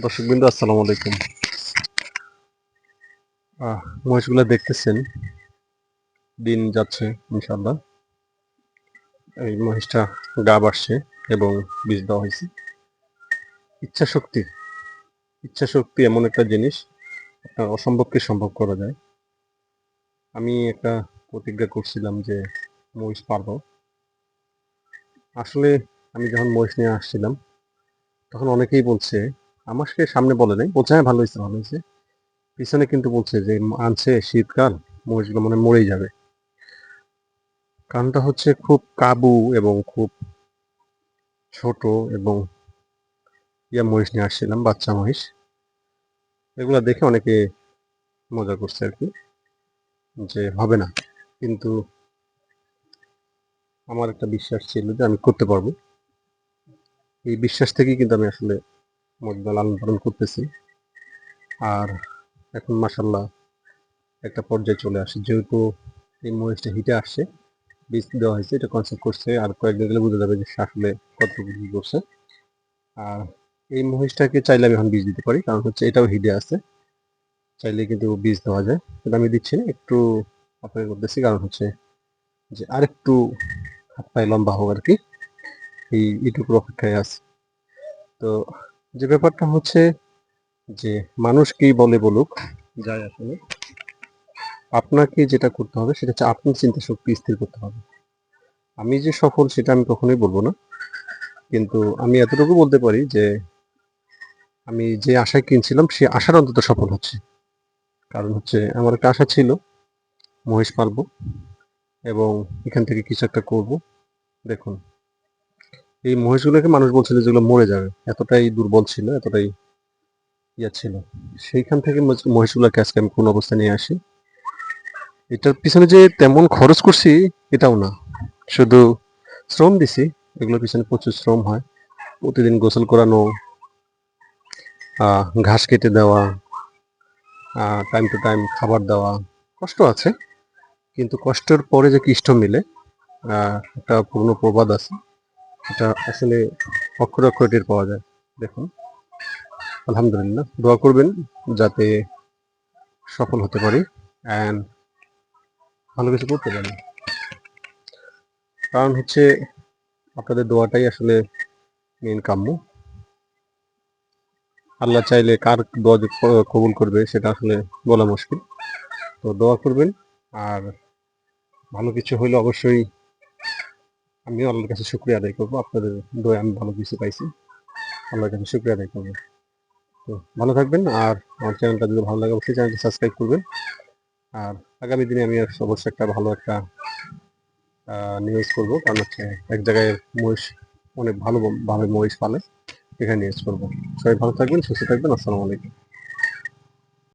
দর্শকবৃন্দ আসসালামু আলাইকুম। মহিষগুলো দেখতেছেন, দিন যাচ্ছে ইনশাআল্লাহ। এই মহিষটা গা বাড়ছে এবং বীজ দেওয়া হয়েছে। ইচ্ছা শক্তি ইচ্ছা শক্তি এমন একটা জিনিস, আপনার অসম্ভবকে সম্ভব করা যায়। আমি একটা প্রতিজ্ঞা করছিলাম যে মহিষ পালবো। আসলে আমি যখন মহিষ নিয়ে আসছিলাম তখন অনেকেই বলছে, আমাকে সামনে বলে নাই, বলছে হ্যাঁ ভালো হয়েছে ভালো হয়েছে, পিছনে কিন্তু বলছে যে আনছে শীতকাল, মহিষগুলো মনে হয় মরেই যাবে। কারণটা হচ্ছে খুব কাবু এবং খুব ছোট এবং মহিষ নিয়ে আসছিলাম, বাচ্চা মহিষ। এগুলা দেখে অনেকে মজা করছে আর কি, যে হবে না। কিন্তু আমার একটা বিশ্বাস ছিল যে আমি করতে পারবো। এই বিশ্বাস থেকেই কিন্তু আমি আসলে মহিষগুলো লালন পালন করতেছি। আর এখন মাশাল্লাহ একটা পর্যায়ে চলে আসে, যেহেতু এই মহিষটা হিটে আসছে, বীজ দেওয়া হয়েছে, এটা কনসেপ্ট করছে, আর কয়েকদিন গেলে বোঝা যাবে যে সে আসলে কতটুকু কি করছে। আর এই মহিষটাকে চাইলে আমি এখন বীজ দিতে পারি, কারণ হচ্ছে এটাও হিটে আছে, চাইলে কিন্তু বীজ দেওয়া যায়। কিন্তু আমি দিচ্ছি না, একটু অপেক্ষা করতেছি, কারণ হচ্ছে যে আরেকটু হাত পায়ে লম্বা হোক আর কি, এইটুকুর অপেক্ষায় আছে। তো যে ব্যাপারটা হচ্ছে যে মানুষ কি বলে বলুক, যাই আসলে আপনাকে যেটা করতে হবে সেটা হচ্ছে আপনার চিন্তা শক্তি স্থির করতে হবে। আমি যে সফল সেটা আমি কখনোই বলবো না, কিন্তু আমি এতটুকু বলতে পারি যে আমি যে আশায় কিনছিলাম সে আশার অন্তত সফল হচ্ছে। কারণ হচ্ছে আমার একটা আশা ছিল মহিষ পালবো এবং এখান থেকে কিছু একটা করব। দেখুন, এই মহিষগুলোকে মানুষ বলছিল যেগুলো মরে যাবে, এতটাই দুর্বল ছিল, এতটাই ছিল। সেইখান থেকে মহিষগুলোকে আজকে আমি কোন অবস্থায় নিয়ে আসি। এটার পিছনে যে তেমন খরচ করছি এটাও না, শুধু শ্রম দিছি। এগুলোর পিছনে প্রচুর শ্রম হয়, প্রতিদিন গোসল করানো, ঘাস কেটে দেওয়া, টাইম টু টাইম খাবার দেওয়া, কষ্ট আছে। কিন্তু কষ্টের পরে যে কৃষ্ট মিলে, একটা পুরনো প্রবাদ আছে, এটা আসলে অক্ষরে অক্ষরে টের পাওয়া যায়। দেখুন, আলহামদুলিল্লাহ, দোয়া করবেন যাতে সফল হতে পারি অ্যান্ড ভালো কিছু করতে পারি। কারণ হচ্ছে আপনাদের দোয়াটাই আসলে মেন কাম্য। আল্লাহ চাইলে কার দোয়া যে কবুল করবে সেটা আসলে বলা মুশকিল। তো দোয়া করবেন, আর ভালো কিছু হইলে অবশ্যই আমিও আল্লাহর কাছে শুকরিয়া আদায় করবো। আপনাদের দোয়া আমি ভালো কিছু পাইছি, আল্লাহর কাছে শুকরিয়া আদায় করবো। তো ভালো থাকবেন, আর আমার চ্যানেলটা যদি ভালো লাগে অবশ্যই চ্যানেলটি সাবস্ক্রাইব করবেন। আর আগামী দিনে আমি অবশ্যই একটা ভালো একটা নিউজ করবো, কারণ হচ্ছে এক জায়গায় মহিষ অনেক ভালোভাবে মহিষ পালে, এখানে নিউজ করবো। সবাই ভালো থাকবেন, সুস্থ থাকবেন, আসসালামু আলাইকুম।